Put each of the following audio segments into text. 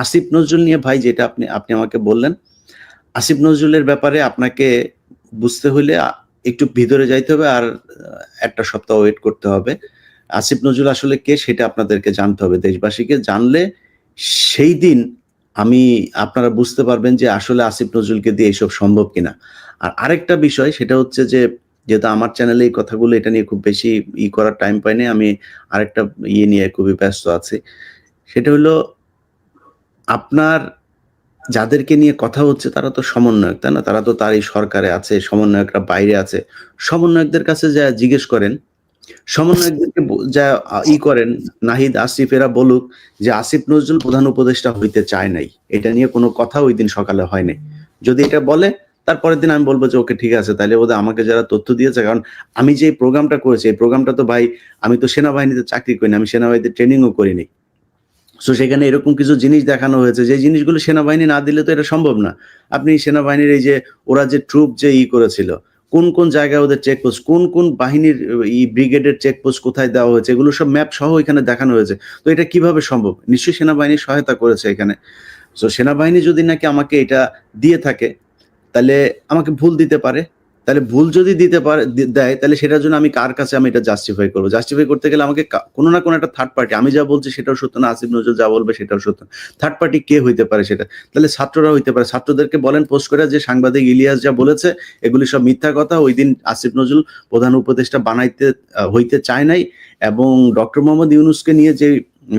আসিফ নজরুল নিয়ে ভাই যেটা আপনি আপনি আমাকে বললেন, আসিফ নজরুলের ব্যাপারে আপনাকে বুঝতে হইলে একটু ভিতরে যাইতে হবে আর ১ টা সপ্তাহ ওয়েট করতে হবে। আসিফ নজরুল আসলে কে সেটা আপনাদেরকে জানতে হবে। দেশবাসীকে জানলে সেই দিন আমি আপনারা বুঝতে পারবেন যে আসলে আসিফ নজরুলকে দিয়ে এসব সম্ভব কিনা। আর আরেকটা বিষয় সেটা হচ্ছে যে, যেহেতু আমার চ্যানেলে এই কথাগুলো এটা নিয়ে খুব বেশি করার টাইম পাই নাই। আমি আরেকটা নিয়ে খুবই ব্যস্ত আছি। সেটা হলো আপনার যাদেরকে নিয়ে কথা হচ্ছে তারা তো সমন্বয়ক, তাই না? তারা তো তার এই সরকারে আছে, সমন্বয়করা বাইরে আছে। সমন্বয়কদের কাছে যায়া জিজ্ঞেস করেন, সমন্বয়কদেরকে যা করেন, নাহিদ, আসিফ এরা বলুক যে আসিফ নজরুল প্রধান উপদেষ্টা হইতে চায় নাই। এটা নিয়ে কোনো কথা ঐদিন সকালে হয় নাই। যদি এটা বলে তারপরের দিন আমি বলব যে ওকে ঠিক আছে তাইলে বোধহয় আমাকে যারা তথ্য দিয়েছে, কারণ আমি যে প্রোগ্রামটা করেছি এই প্রোগ্রামটা তো ভাই আমি তো সেনাবাহিনীতে চাকরি করি না, আমি সেনাবাহিনীতে ট্রেনিংও করিনি। সো সেখানে এরকম কিছু জিনিস দেখানো হয়েছে যে জিনিসগুলো সেনাবাহিনী না দিলে তো এটা সম্ভব না। আপনি সেনাবাহিনীর এই যে ওরা যে ট্রুপ যে করেছিল, কোন, কোন জায়গায় ওদের চেকপোস্ট, কোন, কোন বাহিনীর ব্রিগেডের চেকপোস্ট কোথায় দেওয়া হয়েছে এগুলো সব ম্যাপ সহ এখানে দেখানো হয়েছে। তো এটা কিভাবে সম্ভব? নিশ্চয়ই সেনাবাহিনী সহায়তা করেছে এখানে। সো সেনাবাহিনী যদি নাকি আমাকে এটা দিয়ে থাকে তাহলে আমাকে ভুল দিতে পারে। তাহলে ভুল যদি দিতে পারে দেয় তাহলে সেটার জন্য আমি কার কাছে আমি এটা জাস্টিফাই করব? জাস্টিফাই করতে গেলে আমাকে কোন না কোন একটা থার্ড পার্টি, আমি যা বলছি সেটাও সত্য না, আসিফ নজরুল যা বলবে সেটাও সত্য না। থার্ড পার্টি কে হইতে পারে সেটা? তাহলে ছাত্ররা হইতে পারে। ছাত্রদেরকে বলেন পোস্ট করে যে সাংবাদিক ইলিয়াস যা বলেছে এগুলি সব মিথ্যা কথা। ঐদিন আসিফ নজরুল প্রধান উপদেষ্টা বানাইতে হইতে চায় নাই এবং ডক্টর মোহাম্মদ ইউনূসকে নিয়ে যে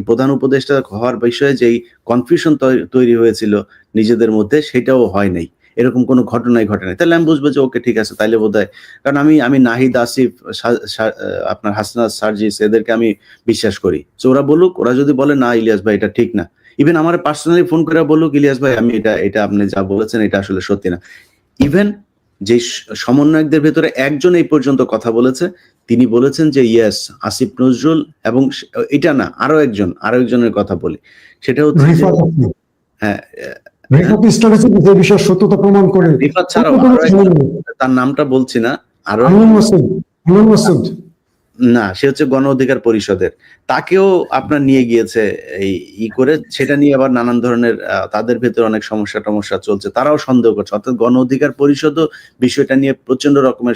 প্রধান উপদেষ্টা হওয়ার বিষয়ে যেই কনফিউশন তৈরি হয়েছিল নিজেদের মধ্যে সেটাও হয় নাই। এরকম কোনো ঘটনাই ঘটে নাই। তাহলে আমি বুঝবো যে ওকে ঠিক আছে তাইলে বোধহয়, কারণ আমি নাহিদ, আসিফ, আপনার হাসনাত, সার্জিস এদেরকে আমি বিশ্বাস করি। সো ওরা বলুক, ওরা যদি বলে না ইলিয়াস ভাই এটা ঠিক না। ইভেন আমারে পার্সোনালি ফোন করে বলুক ইলিয়াস ভাই আমি এটা আপনি যা বলেছেন এটা আসলে সত্যি না। ইভেন যে সমন্বয়কদের ভেতরে একজন এই পর্যন্ত কথা বলেছে, তিনি বলেছেন যে ইয়েস আসিফ নজরুল এবং এটা না আরো একজনের কথা বলি। সেটা হচ্ছে যে হ্যাঁ, সত্যতা প্রমাণ করে রিফাত ছাড়াও তার নামটা বলছি না, আরো না, সে হচ্ছে গণ অধিকার পরিষদের, তাকেও আপনার নিয়ে গিয়েছে করে, সেটা নিয়ে আবার নানান ধরনের তাদের ভেতরে অনেক সমস্যা চলছে, তারাও সন্দেহ করছে, অর্থাৎ গণ অধিকার পরিষদও বিষয়টা নিয়ে প্রচন্ড রকমের